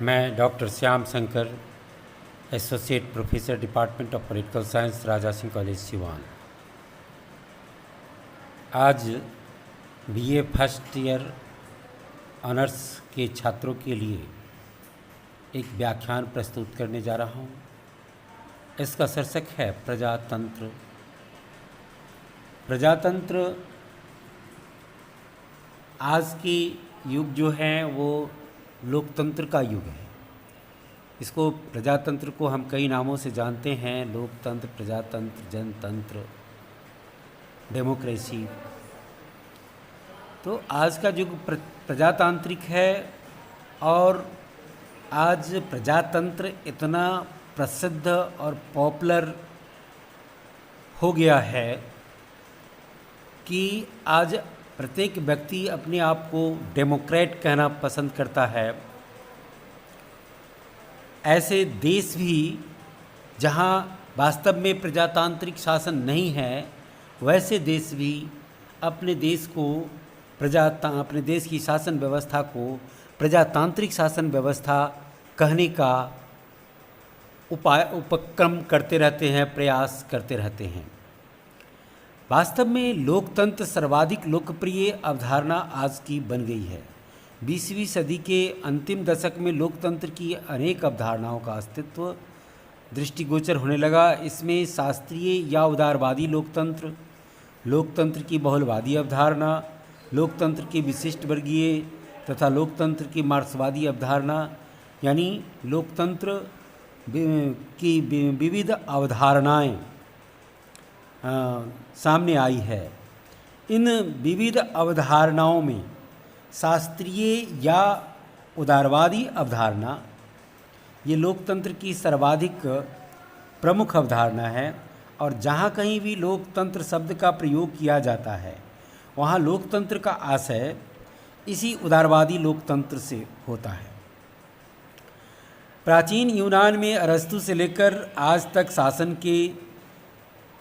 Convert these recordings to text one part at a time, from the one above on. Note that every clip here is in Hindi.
मैं doctor Shyam Shankar, associate professor department of political science, Raja Singh college Siwan. आज बीए फर्स्ट ईयर ऑनर्स के छात्रों के लिए एक व्याख्यान प्रस्तुत करने जा रहा हूँ। इसका शीर्षक है प्रजातंत्र। प्रजातंत्र आज की युग जो है वो लोकतंत्र का युग है। इसको प्रजातंत्र को हम कई नामों से जानते हैं: लोकतंत्र, प्रजातंत्र, जनतंत्र, डेमोक्रेसी। तो आज का युग प्रजातांत्रिक है और आज प्रजातंत्र इतना प्रसिद्ध और पॉपुलर हो गया है कि आज प्रत्येक व्यक्ति अपने आप को डेमोक्रेट कहना पसंद करता है। ऐसे देश भी जहां वास्तव में प्रजातांत्रिक शासन नहीं है, वैसे देश भी अपने देश की शासन व्यवस्था को प्रजातांत्रिक शासन व्यवस्था कहने का उपक्रम करते रहते हैं, प्रयास करते रहते हैं। वास्तव में लोकतंत्र सर्वाधिक लोकप्रिय अवधारणा आज की बन गई है। 20वीं सदी के अंतिम दशक में लोकतंत्र की अनेक अवधारणाओं का अस्तित्व दृष्टिगोचर होने लगा। इसमें शास्त्रीय या उदारवादी लोकतंत्र, लोकतंत्र की बहुलवादी अवधारणा, लोकतंत्र की विशिष्ट वर्गीय तथा लोकतंत्र की मार्क्सवादी अवधारणा, यानी लोकतंत्र की विविध अवधारणाएं सामने आई है। इन विविध अवधारणाओं में शास्त्रीय या उदारवादी अवधारणा ये लोकतंत्र की सर्वाधिक प्रमुख अवधारणा है और जहाँ कहीं भी लोकतंत्र शब्द का प्रयोग किया जाता है वहाँ लोकतंत्र का आशय इसी उदारवादी लोकतंत्र से होता है। प्राचीन यूनान में अरस्तु से लेकर आज तक शासन के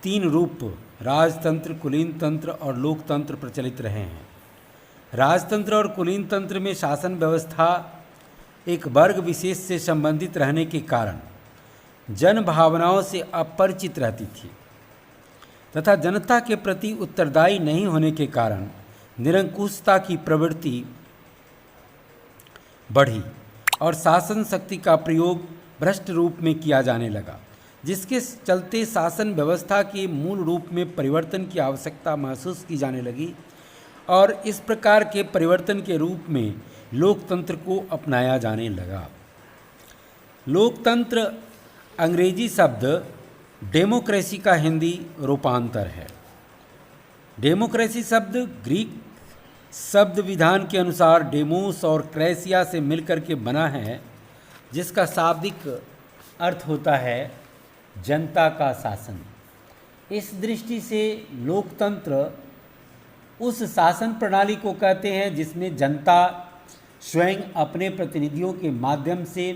3 रूप राजतंत्र, कुलीन तंत्र और लोकतंत्र प्रचलित रहे हैं। राजतंत्र और कुलीन तंत्र में शासन व्यवस्था एक वर्ग विशेष से संबंधित रहने के कारण जन भावनाओं से अपरिचित रहती थी तथा जनता के प्रति उत्तरदायी नहीं होने के कारण निरंकुशता की प्रवृत्ति बढ़ी और शासन शक्ति का प्रयोग भ्रष्ट रूप में किया जाने लगा, जिसके चलते शासन व्यवस्था के मूल रूप में परिवर्तन की आवश्यकता महसूस की जाने लगी और इस प्रकार के परिवर्तन के रूप में लोकतंत्र को अपनाया जाने लगा। लोकतंत्र अंग्रेजी शब्द डेमोक्रेसी का हिंदी रूपांतर है। डेमोक्रेसी शब्द ग्रीक शब्द विधान के अनुसार डेमोस और क्रेसिया से मिलकर के बना है, जिसका शाब्दिक अर्थ होता है जनता का शासन। इस दृष्टि से लोकतंत्र उस शासन प्रणाली को कहते हैं जिसमें जनता स्वयं अपने प्रतिनिधियों के माध्यम से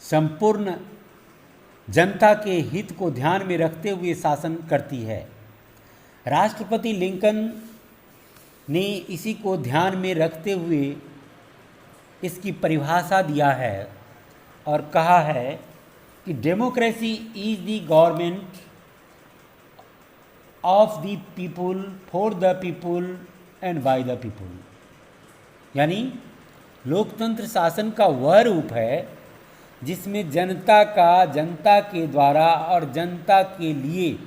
संपूर्ण जनता के हित को ध्यान में रखते हुए शासन करती है। राष्ट्रपति लिंकन ने इसी को ध्यान में रखते हुए इसकी परिभाषा दिया है और कहा है कि democracy is the government of the people, for the people and by the people. यानी लोकतंत्र शासन का वह रूप है जिसमें जनता के द्वारा और जनता के लिए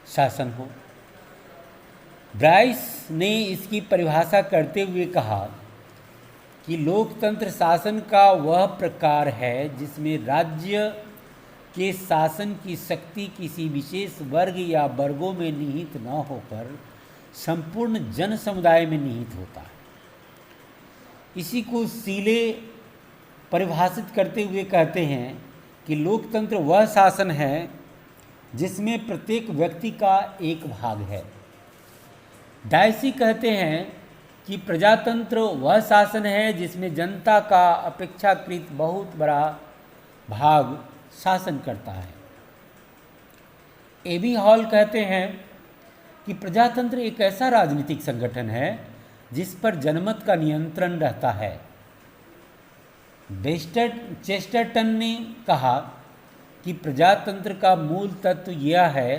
शासन हो। ब्राइस ने इसकी परिभाषा करते हुए कहा कि लोकतंत्र शासन का वह प्रकार है जिसमें राज्य के शासन की शक्ति किसी विशेष वर्ग या वर्गों में निहित न होकर संपूर्ण जन समुदाय में निहित होता है। इसी को सीले परिभाषित करते हुए कहते हैं कि लोकतंत्र वह शासन है जिसमें प्रत्येक व्यक्ति का एक भाग है। डायसी कहते हैं कि प्रजातंत्र वह शासन है जिसमें जनता का अपेक्षाकृत बहुत बड़ा भाग शासन करता है। एबी हॉल कहते हैं कि प्रजातंत्र एक ऐसा राजनीतिक संगठन है जिस पर जनमत का नियंत्रण रहता है। चेस्टरटन ने कहा कि प्रजातंत्र का मूल तत्व यह है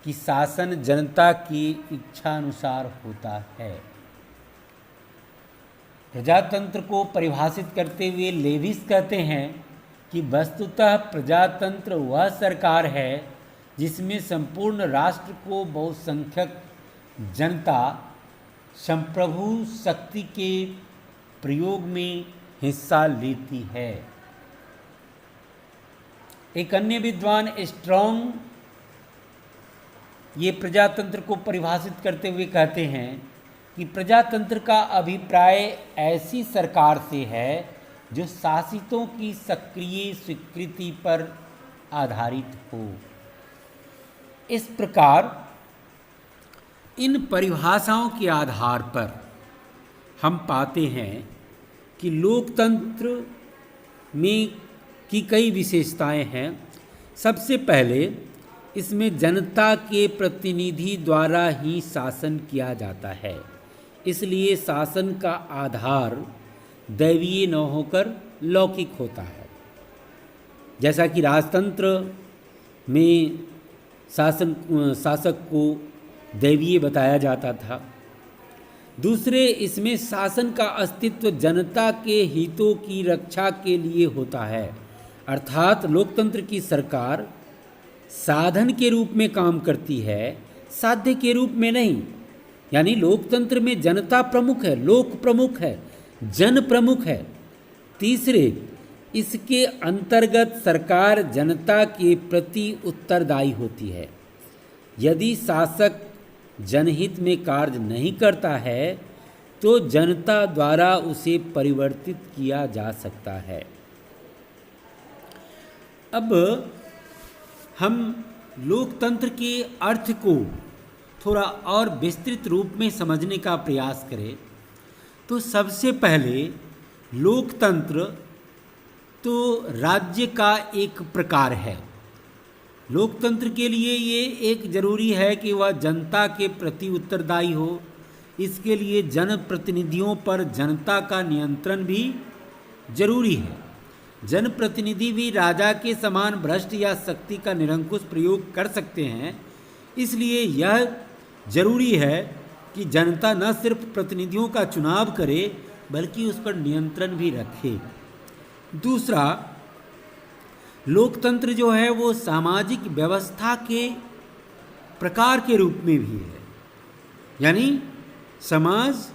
कि शासन जनता की इच्छानुसार होता है। प्रजातंत्र को परिभाषित करते हुए लेविस कहते हैं कि वस्तुतः प्रजातंत्र वह सरकार है जिसमें संपूर्ण राष्ट्र को बहुसंख्यक जनता संप्रभु शक्ति के प्रयोग में हिस्सा लेती है। एक अन्य विद्वान स्ट्रॉन्ग ये प्रजातंत्र को परिभाषित करते हुए कहते हैं कि प्रजातंत्र का अभिप्राय ऐसी सरकार से है जो शासितों की सक्रिय स्वीकृति पर आधारित हो। इस प्रकार इन परिभाषाओं के आधार पर हम पाते हैं कि लोकतंत्र में की कई विशेषताएं हैं। सबसे पहले इसमें जनता के प्रतिनिधि द्वारा ही शासन किया जाता है, इसलिए शासन का आधार दैवीय न होकर लौकिक होता है। जैसा कि राजतंत्र में शासक को दैवीय बताया जाता था। दूसरे, इसमें शासन का अस्तित्व जनता के हितों की रक्षा के लिए होता है, अर्थात लोकतंत्र की सरकार साधन के रूप में काम करती है, साध्य के रूप में नहीं। यानी लोकतंत्र में जनता प्रमुख है, लोक प्रमुख है, जन प्रमुख है। तीसरे, इसके अंतर्गत सरकार जनता के प्रति उत्तरदायी होती है। यदि शासक जनहित में कार्य नहीं करता है तो जनता द्वारा उसे परिवर्तित किया जा सकता है। अब हम लोकतंत्र के अर्थ को थोड़ा और विस्तृत रूप में समझने का प्रयास करें तो सबसे पहले लोकतंत्र तो राज्य का एक प्रकार है। लोकतंत्र के लिए ये एक जरूरी है कि वह जनता के प्रति उत्तरदायी हो। इसके लिए जनप्रतिनिधियों पर जनता का नियंत्रण भी जरूरी है। जनप्रतिनिधि भी राजा के समान भ्रष्ट या शक्ति का निरंकुश प्रयोग कर सकते हैं। इसलिए यह जरूरी है कि जनता न सिर्फ प्रतिनिधियों का चुनाव करे बल्कि उस पर नियंत्रण भी रखे। दूसरा, लोकतंत्र जो है वो सामाजिक व्यवस्था के प्रकार के रूप में भी है। यानी समाज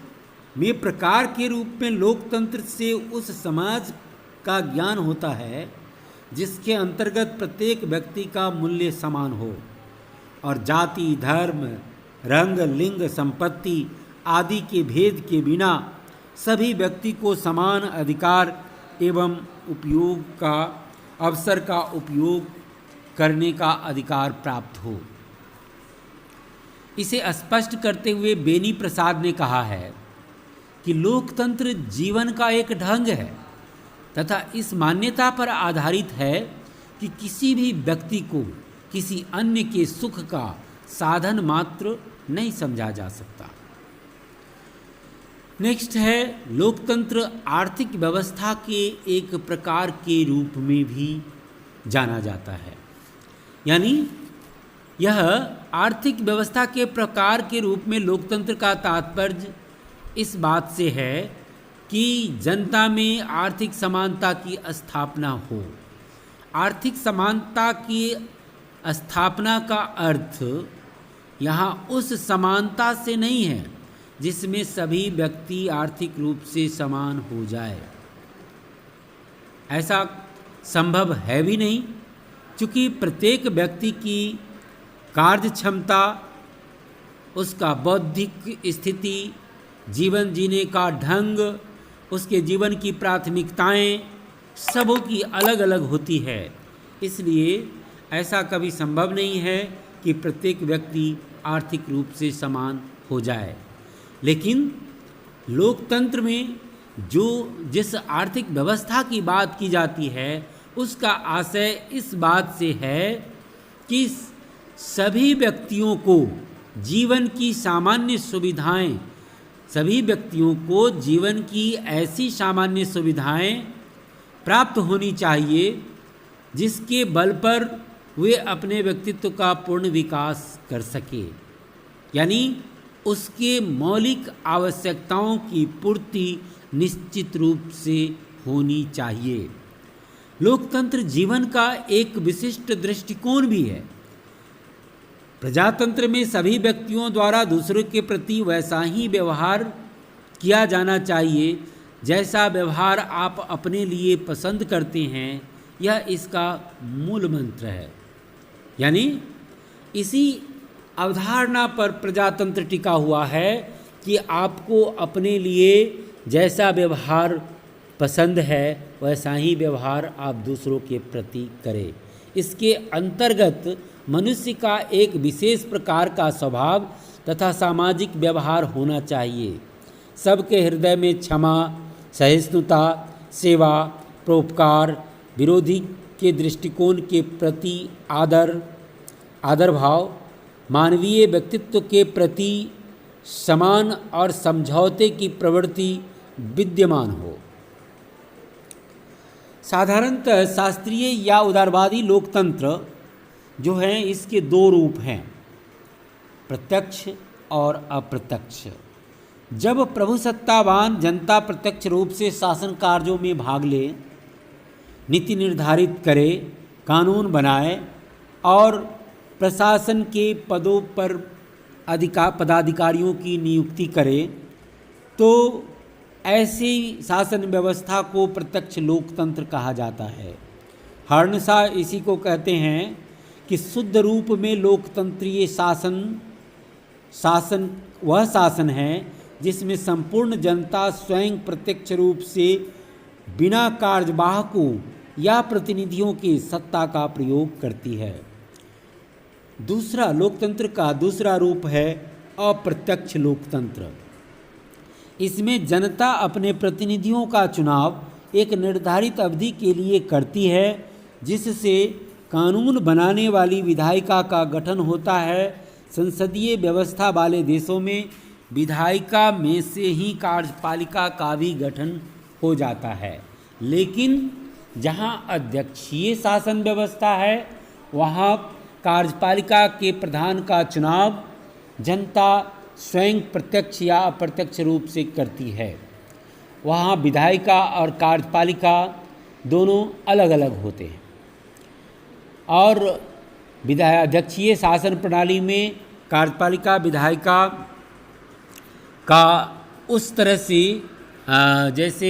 में प्रकार के रूप में लोकतंत्र से उस समाज का ज्ञान होता है जिसके अंतर्गत प्रत्येक व्यक्ति का मूल्य समान हो और जाति, धर्म, रंग, लिंग, संपत्ति आदि के भेद के बिना सभी व्यक्ति को समान अधिकार एवं उपयोग का अवसर का उपयोग करने का अधिकार प्राप्त हो। इसे स्पष्ट करते हुए बेनी प्रसाद ने कहा है कि लोकतंत्र जीवन का एक ढंग है तथा इस मान्यता पर आधारित है कि किसी भी व्यक्ति को किसी अन्य के सुख का साधन मात्र नहीं समझा जा सकता। नेक्स्ट है, लोकतंत्र आर्थिक व्यवस्था के एक प्रकार के रूप में भी जाना जाता है। यानी यह आर्थिक व्यवस्था के प्रकार के रूप में लोकतंत्र का तात्पर्य इस बात से है कि जनता में आर्थिक समानता की स्थापना हो। आर्थिक समानता की स्थापना का अर्थ यहाँ उस समानता से नहीं है जिसमें सभी व्यक्ति आर्थिक रूप से समान हो जाए। ऐसा संभव है भी नहीं, क्योंकि प्रत्येक व्यक्ति की कार्य क्षमता, उसका बौद्धिक स्थिति, जीवन जीने का ढंग, उसके जीवन की प्राथमिकताएं सबों की अलग अलग होती है। इसलिए ऐसा कभी संभव नहीं है कि प्रत्येक व्यक्ति आर्थिक रूप से समान हो जाए। लेकिन लोकतंत्र में जिस आर्थिक व्यवस्था की बात की जाती है उसका आशय इस बात से है कि सभी व्यक्तियों को जीवन की सामान्य सुविधाएं सभी व्यक्तियों को जीवन की ऐसी सामान्य सुविधाएं प्राप्त होनी चाहिए जिसके बल पर वे अपने व्यक्तित्व का पूर्ण विकास कर सके, यानी उसके मौलिक आवश्यकताओं की पूर्ति निश्चित रूप से होनी चाहिए। लोकतंत्र जीवन का एक विशिष्ट दृष्टिकोण भी है। प्रजातंत्र में सभी व्यक्तियों द्वारा दूसरों के प्रति वैसा ही व्यवहार किया जाना चाहिए जैसा व्यवहार आप अपने लिए पसंद करते हैं। यह इसका मूल मंत्र है, यानी इसी अवधारणा पर प्रजातंत्र टिका हुआ है कि आपको अपने लिए जैसा व्यवहार पसंद है वैसा ही व्यवहार आप दूसरों के प्रति करें। इसके अंतर्गत मनुष्य का एक विशेष प्रकार का स्वभाव तथा सामाजिक व्यवहार होना चाहिए। सबके हृदय में क्षमा, सहिष्णुता, सेवा, परोपकार, विरोधी के दृष्टिकोण के प्रति आदर भाव, मानवीय व्यक्तित्व के प्रति समान और समझौते की प्रवृत्ति विद्यमान हो। साधारणतः शास्त्रीय या उदारवादी लोकतंत्र जो है इसके दो रूप हैं, प्रत्यक्ष और अप्रत्यक्ष। जब प्रभुसत्तावान जनता प्रत्यक्ष रूप से शासन कार्यों में भाग ले, नीति निर्धारित करे, कानून बनाए और प्रशासन के पदों पर पदाधिकारियों की नियुक्ति करे, तो ऐसी शासन व्यवस्था को प्रत्यक्ष लोकतंत्र कहा जाता है। हर्नशा इसी को कहते हैं कि शुद्ध रूप में लोकतंत्रीय शासन वह शासन है जिसमें संपूर्ण जनता स्वयं प्रत्यक्ष रूप से बिना कार्यवाहकों या प्रतिनिधियों की सत्ता का प्रयोग करती है। दूसरा लोकतंत्र का दूसरा रूप है अप्रत्यक्ष लोकतंत्र। इसमें जनता अपने प्रतिनिधियों का चुनाव एक निर्धारित अवधि के लिए करती है, जिससे कानून बनाने वाली विधायिका का गठन होता है। संसदीय व्यवस्था वाले देशों में विधायिका में से ही कार्यपालिका का भी गठन हो जाता है, लेकिन जहां अध्यक्षीय शासन व्यवस्था है वहां कार्यपालिका के प्रधान का चुनाव जनता स्वयं प्रत्यक्ष या अप्रत्यक्ष रूप से करती है। वहाँ विधायिका और कार्यपालिका दोनों अलग अलग होते हैं। और अध्यक्षीय शासन प्रणाली में कार्यपालिका विधायिका का उस तरह से जैसे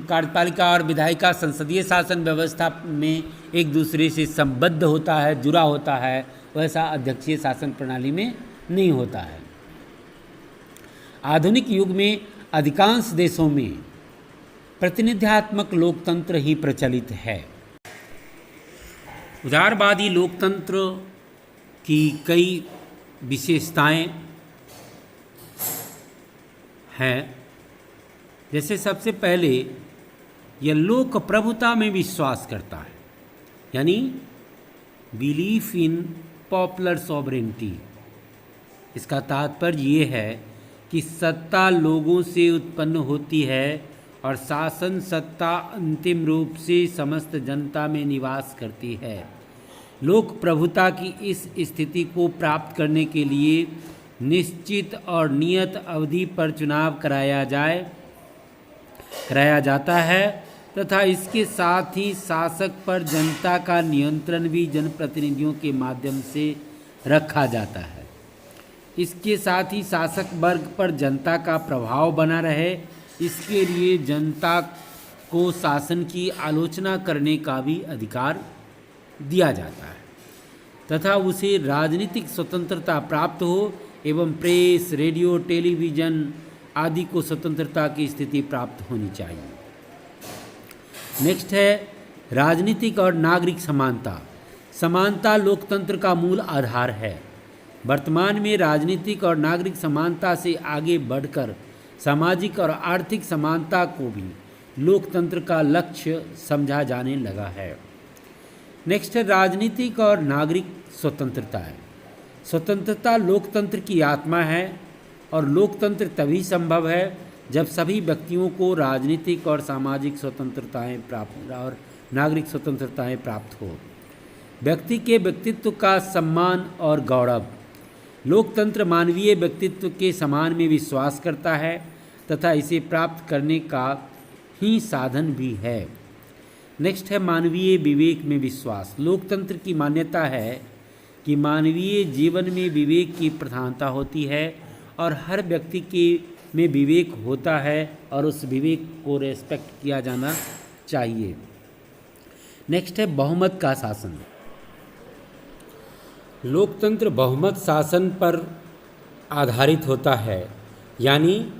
कार्यपालिका और विधायिका संसदीय शासन व्यवस्था में एक दूसरे से संबद्ध होता है, जुड़ा होता है, वैसा अध्यक्षीय शासन प्रणाली में नहीं होता है। आधुनिक युग में अधिकांश देशों में प्रतिनिध्यात्मक लोकतंत्र ही प्रचलित है। उदारवादी लोकतंत्र की कई विशेषताएं हैं। जैसे सबसे पहले यह लोक प्रभुता में विश्वास करता है, यानी बिलीफ इन पॉपुलर सॉवरेनिटी। इसका तात्पर्य ये है कि सत्ता लोगों से उत्पन्न होती है और शासन सत्ता अंतिम रूप से समस्त जनता में निवास करती है। लोक प्रभुता की इस स्थिति को प्राप्त करने के लिए निश्चित और नियत अवधि पर चुनाव कराया जाता है तथा इसके साथ ही शासक पर जनता का नियंत्रण भी जनप्रतिनिधियों के माध्यम से रखा जाता है। इसके साथ ही शासक वर्ग पर जनता का प्रभाव बना रहे, इसके लिए जनता को शासन की आलोचना करने का भी अधिकार दिया जाता है तथा उसे राजनीतिक स्वतंत्रता प्राप्त हो एवं प्रेस, रेडियो, टेलीविज़न आदि को स्वतंत्रता की स्थिति प्राप्त होनी चाहिए। नेक्स्ट है राजनीतिक और नागरिक समानता। समानता लोकतंत्र का मूल आधार है। वर्तमान में राजनीतिक और नागरिक समानता से आगे बढ़कर सामाजिक और आर्थिक समानता को भी लोकतंत्र का लक्ष्य समझा जाने लगा है। नेक्स्ट है राजनीतिक और नागरिक स्वतंत्रता है। स्वतंत्रता लोकतंत्र की आत्मा है। और लोकतंत्र तभी संभव है जब सभी व्यक्तियों को राजनीतिक और सामाजिक स्वतंत्रताएं प्राप्त और नागरिक स्वतंत्रताएं प्राप्त हो। व्यक्ति के व्यक्तित्व का सम्मान और गौरव। लोकतंत्र मानवीय व्यक्तित्व के सम्मान में विश्वास करता है तथा इसे प्राप्त करने का ही साधन भी है। नेक्स्ट है मानवीय विवेक में विश्वास। लोकतंत्र की मान्यता है कि मानवीय जीवन में विवेक की प्रधानता होती है और हर व्यक्ति के में विवेक होता है और उस विवेक को रेस्पेक्ट किया जाना चाहिए। नेक्स्ट है बहुमत का शासन। लोकतंत्र बहुमत शासन पर आधारित होता है, यानी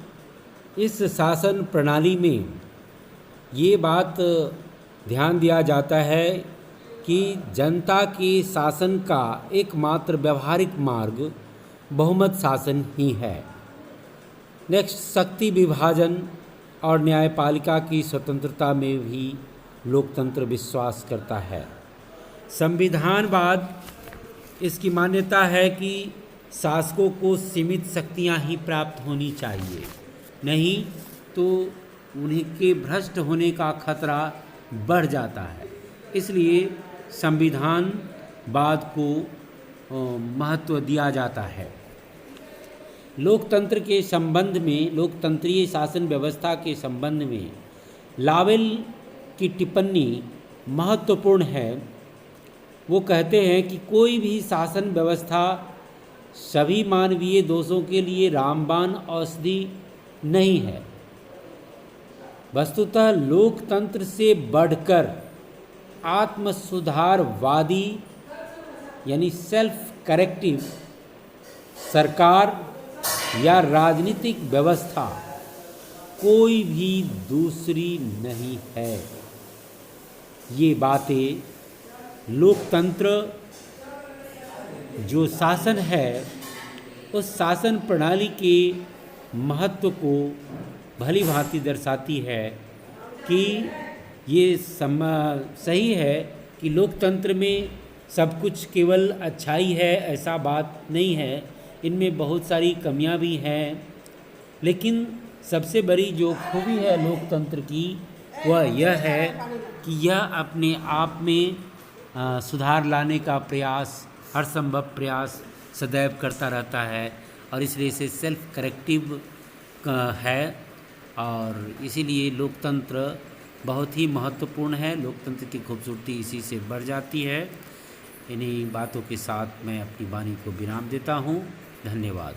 इस शासन प्रणाली में ये बात ध्यान दिया जाता है कि जनता के शासन का एकमात्र व्यवहारिक मार्ग बहुमत शासन ही है। नेक्स्ट, शक्ति विभाजन और न्यायपालिका की स्वतंत्रता में भी लोकतंत्र विश्वास करता है। संविधानवाद इसकी मान्यता है कि शासकों को सीमित शक्तियां ही प्राप्त होनी चाहिए, नहीं तो उन्हें के भ्रष्ट होने का खतरा बढ़ जाता है। इसलिए संविधानवाद को महत्व दिया जाता है। लोकतंत्र के संबंध में, लोकतंत्रीय शासन व्यवस्था के संबंध में लावेल की टिप्पणी महत्वपूर्ण है। वो कहते हैं कि कोई भी शासन व्यवस्था सभी मानवीय दोषों के लिए रामबाण औषधि नहीं है। वस्तुतः लोकतंत्र से बढ़कर आत्मसुधारवादी यानी सेल्फ करेक्टिव सरकार या राजनीतिक व्यवस्था कोई भी दूसरी नहीं है। ये बातें लोकतंत्र जो शासन है उस शासन प्रणाली के महत्व को भली भांति दर्शाती है कि ये सही है कि लोकतंत्र में सब कुछ केवल अच्छाई है, ऐसा बात नहीं है। इनमें बहुत सारी कमियां भी हैं, लेकिन सबसे बड़ी जो खूबी है लोकतंत्र की वह यह है कि यह अपने आप में सुधार लाने का प्रयास, हर संभव प्रयास सदैव करता रहता है और इसलिए इसे सेल्फ करेक्टिव है और इसीलिए लोकतंत्र बहुत ही महत्वपूर्ण है। लोकतंत्र की खूबसूरती इसी से बढ़ जाती है। इन्हीं बातों के साथ मैं अपनी वाणी को विराम देता हूँ। धन्यवाद।